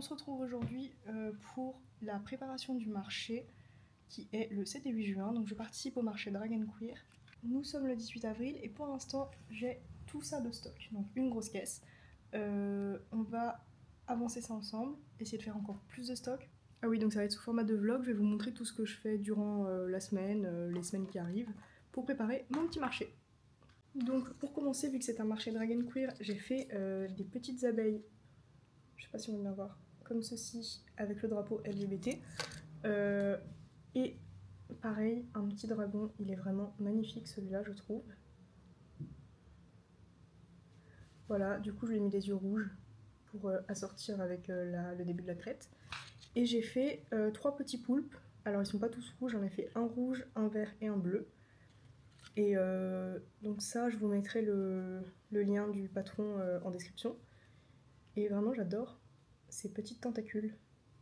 on se retrouve aujourd'hui pour la préparation du marché qui est le 7 et 8 juin. Donc je participe au marché Drag & Queer. Nous sommes le 18 avril et pour l'instant j'ai tout ça de stock, donc une grosse caisse. On va avancer ça ensemble, essayer de faire encore plus de stock. Ah oui, donc ça va être sous format de vlog, je vais vous montrer tout ce que je fais durant la semaine, les semaines qui arrivent, pour préparer mon petit marché. Donc pour commencer, vu que c'est un marché Drag & Queer, j'ai fait des petites abeilles, je sais pas si on va bien voir, comme ceci, avec le drapeau LGBT. Et pareil, un petit dragon, il est vraiment magnifique celui-là, je trouve. Voilà, du coup je lui ai mis des yeux rouges pour assortir avec le début de la crête. Et j'ai fait 3 petits poulpes. Alors ils sont pas tous rouges, j'en ai fait un rouge, un vert et un bleu. Et donc ça, je vous mettrai le lien du patron en description. Et vraiment j'adore ces petites tentacules.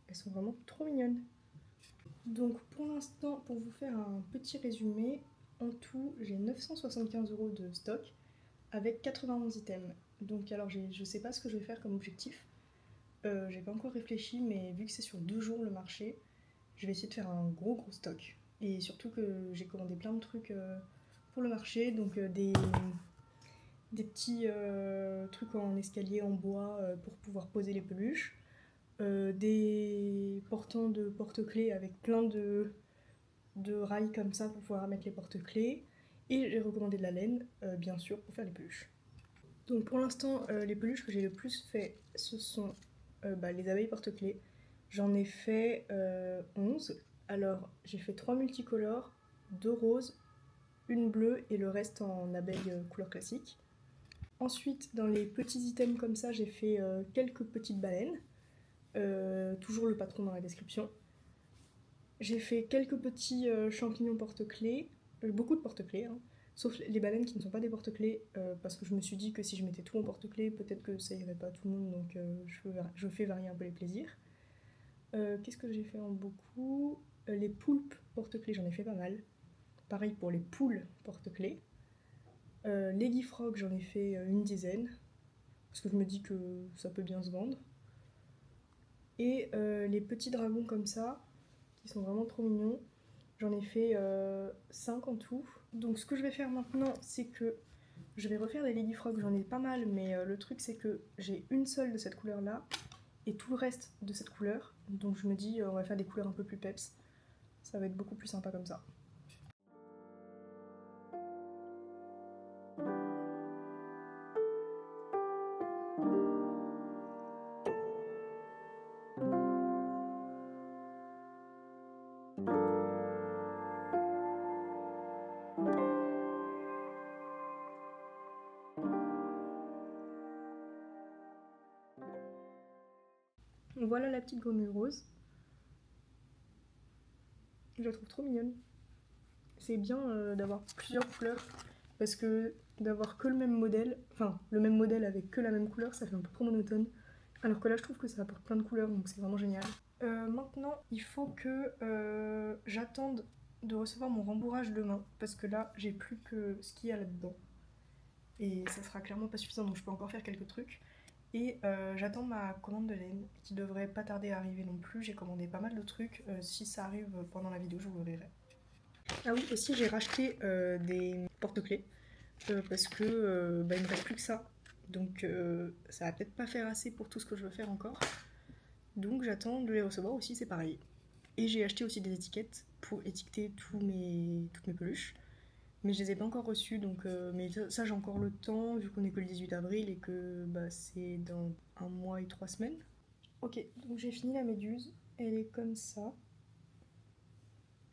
Elles sont vraiment trop mignonnes. Donc pour l'instant, pour vous faire un petit résumé, en tout j'ai 975 € de stock avec 91 items. Donc alors je sais pas ce que je vais faire comme objectif. J'ai pas encore réfléchi, mais vu que c'est sur 2 jours le marché, je vais essayer de faire un gros stock. Et surtout que j'ai commandé plein de trucs pour le marché, donc des petits trucs en escalier en bois pour pouvoir poser les peluches, des portants de porte-clés avec plein de rails comme ça pour pouvoir mettre les porte-clés, et j'ai recommandé de la laine, bien sûr, pour faire les peluches. Donc pour l'instant, les peluches que j'ai le plus fait, ce sont les abeilles porte-clés. J'en ai fait 11. Alors j'ai fait 3 multicolores, 2 roses, une bleue et le reste en abeille couleur classique. Ensuite, dans les petits items comme ça, j'ai fait quelques petites baleines. Toujours le patron dans la description. J'ai fait quelques petits champignons porte-clés, beaucoup de porte-clés, hein, sauf les baleines qui ne sont pas des porte-clés, parce que je me suis dit que si je mettais tout en porte-clés, peut-être que ça irait pas à tout le monde, donc je fais varier un peu les plaisirs. Qu'est-ce que j'ai fait en beaucoup? Les poulpes porte-clés, j'en ai fait pas mal. Pareil pour les poules porte-clés. Les guifrogs, j'en ai fait une dizaine, parce que je me dis que ça peut bien se vendre. Et les petits dragons comme ça, qui sont vraiment trop mignons, j'en ai fait 5 en tout. Donc ce que je vais faire maintenant, c'est que je vais refaire des Ladyfrog, j'en ai pas mal, mais le truc c'est que j'ai une seule de cette couleur là, et tout le reste de cette couleur. Donc je me dis on va faire des couleurs un peu plus peps, ça va être beaucoup plus sympa comme ça. Voilà la petite grenouille rose. Je la trouve trop mignonne. C'est bien d'avoir plusieurs couleurs, parce que d'avoir que le même modèle, enfin le même modèle avec que la même couleur, ça fait un peu trop monotone. Alors que là je trouve que ça apporte plein de couleurs, donc c'est vraiment génial. Maintenant il faut que j'attende de recevoir mon rembourrage demain, parce que là j'ai plus que ce qu'il y a là-dedans. Et ça sera clairement pas suffisant, donc je peux encore faire quelques trucs. Et j'attends ma commande de laine, qui devrait pas tarder à arriver non plus. J'ai commandé pas mal de trucs, si ça arrive pendant la vidéo je vous le verrai. Ah oui, aussi j'ai racheté des porte-clés, parce que il me reste plus que ça. Donc ça va peut-être pas faire assez pour tout ce que je veux faire encore. Donc j'attends de les recevoir aussi, c'est pareil. Et j'ai acheté aussi des étiquettes pour étiqueter toutes mes peluches. Mais je les ai pas encore reçues, donc mais ça j'ai encore le temps, vu qu'on est que le 18 avril et que c'est dans 1 mois et 3 semaines. Ok, donc j'ai fini la méduse, elle est comme ça.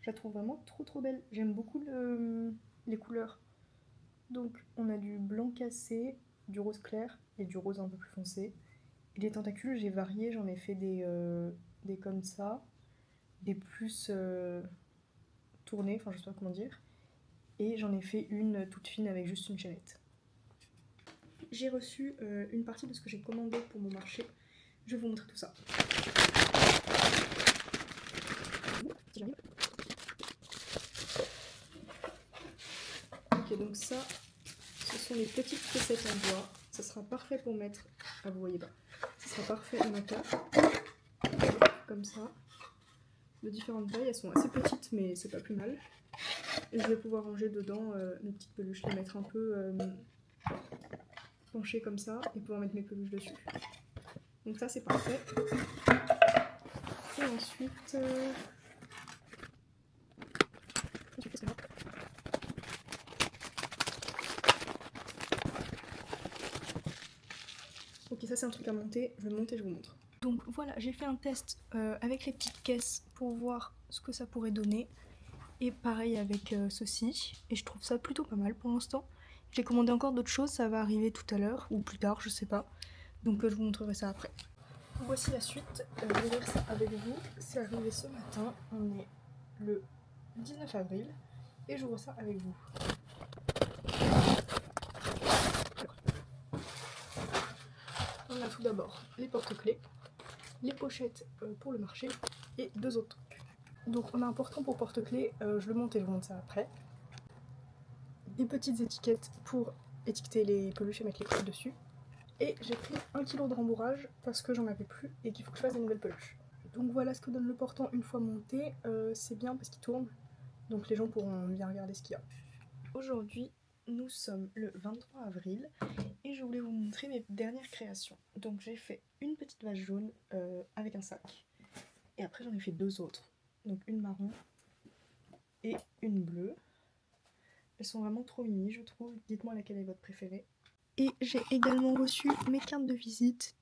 Je la trouve vraiment trop belle, j'aime beaucoup les couleurs. Donc on a du blanc cassé, du rose clair et du rose un peu plus foncé. Et les tentacules j'ai varié, j'en ai fait des comme ça, des plus tournés, enfin je sais pas comment dire. Et j'en ai fait une toute fine avec juste une chaînette. J'ai reçu une partie de ce que j'ai commandé pour mon marché. Je vais vous montrer tout ça. Ok, donc ça, ce sont les petites faussettes en bois. Ça sera parfait pour mettre... Ah, vous voyez pas. Ça sera parfait en achat. comme ça, de différentes tailles. Elles sont assez petites, mais c'est pas plus mal. Et je vais pouvoir ranger dedans mes petites peluches, les mettre un peu penchées comme ça et pouvoir mettre mes peluches dessus. Donc ça c'est parfait. Et ensuite... Ok, ça c'est un truc à monter, je vais le monter, je vous montre. Donc voilà, j'ai fait un test avec les petites caisses pour voir ce que ça pourrait donner. Et pareil avec ceci, et je trouve ça plutôt pas mal pour l'instant. J'ai commandé encore d'autres choses, ça va arriver tout à l'heure, ou plus tard, je sais pas. Donc je vous montrerai ça après. Voici la suite, je vais lire ça avec vous. C'est arrivé ce matin, on est le 19 avril, et j'ouvre ça avec vous. On a tout d'abord les porte-clés, les pochettes pour le marché, et deux autres trucs. Donc on a un portant pour porte-clés, je le monte et je vous montre ça après. Des petites étiquettes pour étiqueter les peluches et mettre les codes dessus. Et j'ai pris 1 kg de rembourrage parce que j'en avais plus et qu'il faut que je fasse des nouvelles peluches. Donc voilà ce que donne le portant une fois monté. C'est bien parce qu'il tourne, donc les gens pourront bien regarder ce qu'il y a. Aujourd'hui, nous sommes le 23 avril et je voulais vous montrer mes dernières créations. Donc j'ai fait une petite vase jaune avec un sac. Et après j'en ai fait deux autres. Donc une marron et une bleue. Elles sont vraiment trop mini je trouve. Dites-moi laquelle est votre préférée. Et j'ai également reçu mes cartes de visite.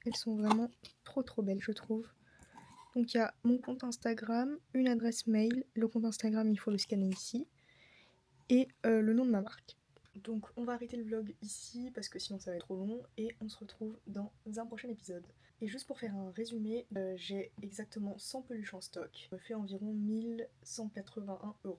Elles sont vraiment trop belles je trouve. Donc il y a mon compte Instagram, une adresse mail. Le compte Instagram il faut le scanner ici. Et le nom de ma marque. Donc on va arrêter le vlog ici parce que sinon ça va être trop long. Et on se retrouve dans un prochain épisode. Et juste pour faire un résumé, j'ai exactement 100 peluches en stock. Ça me fait environ 1181 €.